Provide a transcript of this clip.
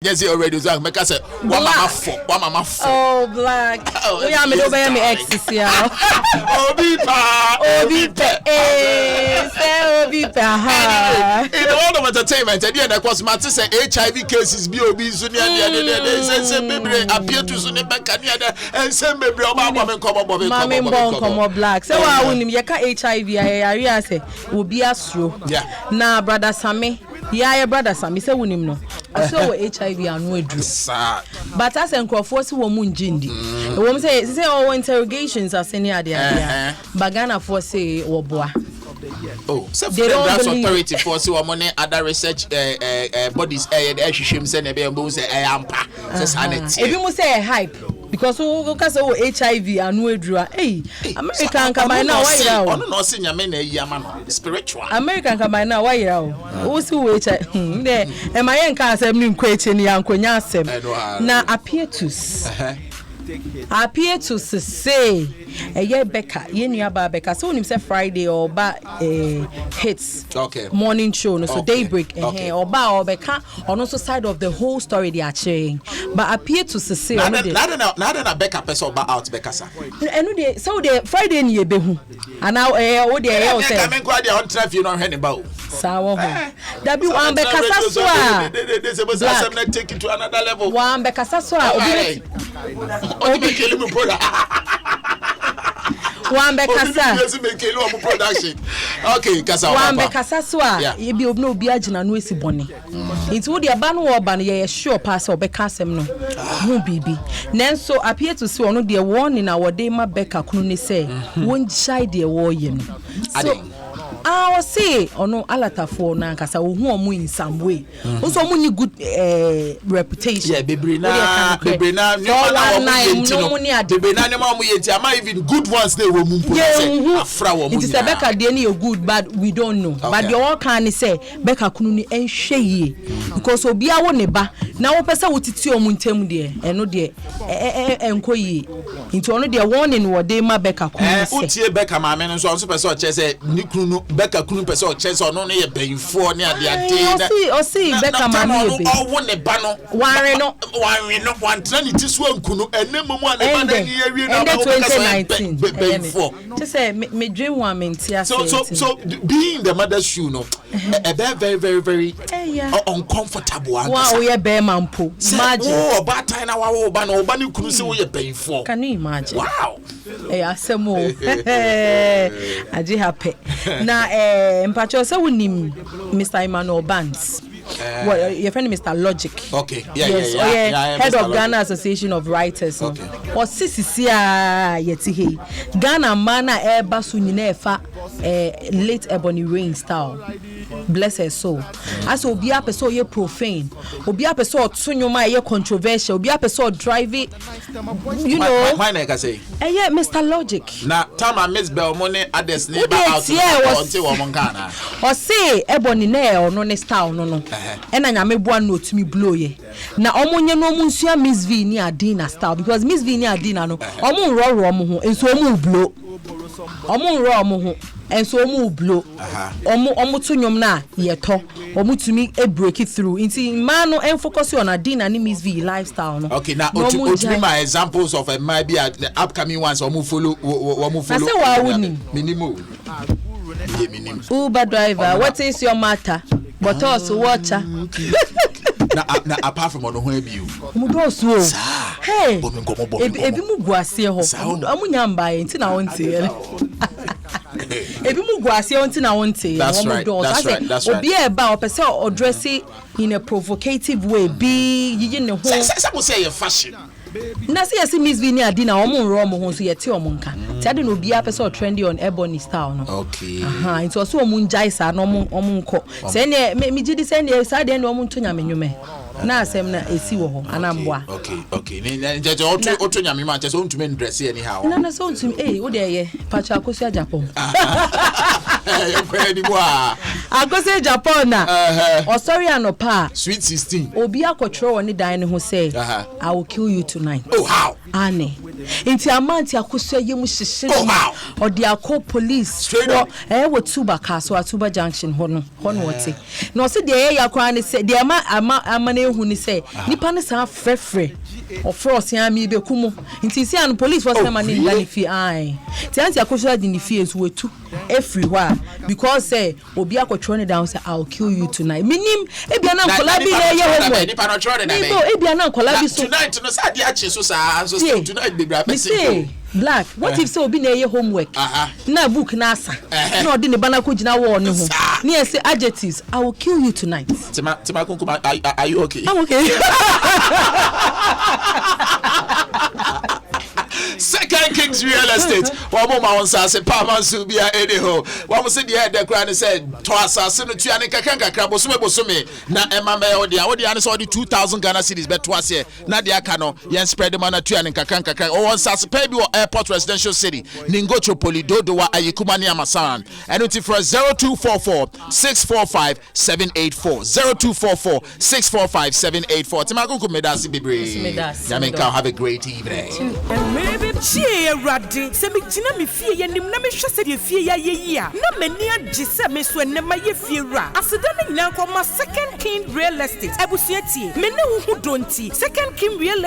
Yes, you already was make us say one mama for. Oh, black. We are me over me ecstasy. Obi pa. Say Obi pa. In the world of entertainment, and then of course, Martin say HIV cases be obi suni and say baby appear to suni back and say baby Obama come black. So I win you can HIV I say will be a slow. Yeah. Now brother Sammy. Yeah, brother Sammy say wunim no. So HIV and no drew. But as enkrofo si wo mun jindi. Wo say all interrogations are senior there. But Ghana for say wo boa. Oh, that's authority for so money other research bodies hwehwem say na be mbo say ampa say sanity. Ebi mo say hype because who can say HIV and no adru. Hey, American come by now why now? Ono no say nyame na yi ama no spiritual. American come by now why now? Who see HIV? E ma yen kan asem ni nkweche ni ankonya asem. Na appear to say Becca, Yenua Becca. So him say Friday or hits morning show, no so daybreak or Becca on also side of the whole story they are sharing. But appear to say na Becca person out Becca sa. So the Friday ni behu. And now o dey say come go dey on traffic you no hear about. Sawo ho. That be one Becca Saswa. They say not take it to another level. One Becca Saswa. Obi kill me brother. One Bekasa. Okay, Kasa. One Bekasa so you be no be agina no esi boni. It would the ban war ban ye sure pass or Bekasem no. Who bibi. Nenso appear to see ono the warning our day ma Beka kunu say won't shy the war yen. So I say ono alatafo na nkasa wo hu omo in some way. Also omo ni good reputation. Yeah, bebre na omo yenti am even good ones they wo mu say afra wo mu. It is Beka dey na good but we don't know. Okay. But the all can say Beka kunu ni enhwe yie because obi a wo ne ba na wo pese wo titi omo ntem de eno de enko yie. Into ono de warning wo dey ma Beka kunu say. Utie Beka ma me no so pese o che say ni kunu Beka kunu pese o che say ono ne ye benfo ne ade ade. O see Beka ma me be. O wo ne ba no. Wanre no wantra ni tisu ankunu enemu mu ane ba na ye wie na ba 2019 benfo. Just say me dream one mentia. So being the mother's shoe no a very uncomfortable. Wow, we are bear mampo. Imagine. Oh, bad time na wa ba no ba ni kunu se wo ye benfo. Can you imagine? Wow. Asemo. Aji happy. Na mpacho say wonim Mr. Emmanuel Banks. Well, your friend Mr. Logic. Okay. Yeah. Head of Ghana Association of Writers. Okay. Or CCCA yeti Ghana mana eba sunyine efa late Ebony Rain style. Bless her soul. As obi a person ye profane, obi a person tunyoma ye controversial, obi a person drive it. You know. My name can say. Yeah, Mr. Logic. Na time I miss Belmonte others neighbor out until woman Ghana. Or say Ebony ne or no style no. And I nyame bua no to me blow ye. Na omonye no munsua Miss V ni Adina style because Miss V ni Adina no omo ro mo ho enso omo blow. Omo ro mo ho enso omo blow. Omo to nyom na ye to omo to me e break it through. Inti man no focus on Adina ni Miss V lifestyle no. Okay, now otu my examples of maybe the upcoming ones omo follow. I say wa woni minimum. Uber driver, what is your matter? But also watcher. Na apart from ono ho ebiu. Mudoso. Hey. Ebi mu guase ho. Amunya mbae nti na wonte. Ebi mu guase nti na wonte. That's right. Obi e ba opese address in a provocative way. Be yiyi ne ho. Some say fashion. Na say yes Miss V ni Adina omo nro omo ho so yete omo nka. Ti ade no obi a person trendy on Ebony style no. Okay. It was so omo njai sa no omo nko. Say ne me gidi say ne sa de no omo nto nyame nwume. Na asem na esi wo ho anamboa. Okay. Ni jeje oto nyame ma che so ntumi ndress anyhow. Na so ntumi wo de ye pacha akosu Japan. Akosu Japan na. O sorry anopa. Sweet 16. Obi akotro woni dan ne ho say I will kill you tonight. Oh how? Ane. Inti amanti akoso yemu hihye or the akọ police wo Tuba Castle Atuba Junction hono wote no se de yakwa ne se de ama na ehu ni se nipa ne sa frefre or frost ya mi be kumu inti se an police was na mani ngani fi ai ti anti akoso di ni fi esu wetu everywhere because say obi akotro ne down say I'll kill you tonight minim ebia na nkola bi na ye homework nipa no tro na me ebia na nkola bi so tonight no sa de ache so sa so still tonight be bra person Black, what if say obi na ye homework na book na asa na odi ne bana ko gina wo ne ho na say adjectives I will kill you tonight. Tima kunkuma, are you okay? I'm okay. Second Kings Real Estate. One more man say Palman Subia anyhow. One more say the head the grand said to assassin to an kakanka bosume na emma me odi answer the 2000 Ghana cedis bet twice here. Na dia kano yen spread the man to an kakanka o one sas pay bi airport residential city Ningocho Polidodo wa Ayikuma ni Amasan. And it for 0244 645 784 0244 645 784. Timago kumedasi bibre. Yamenka have a great evening. Chie Raddy, semi Gina me fear and Nami Shasset fear ya. No many Gisa me so never ye fear. Accidentally now come my Second King Real Estate. Abusieti, Menu who don't see Second King Real Estate.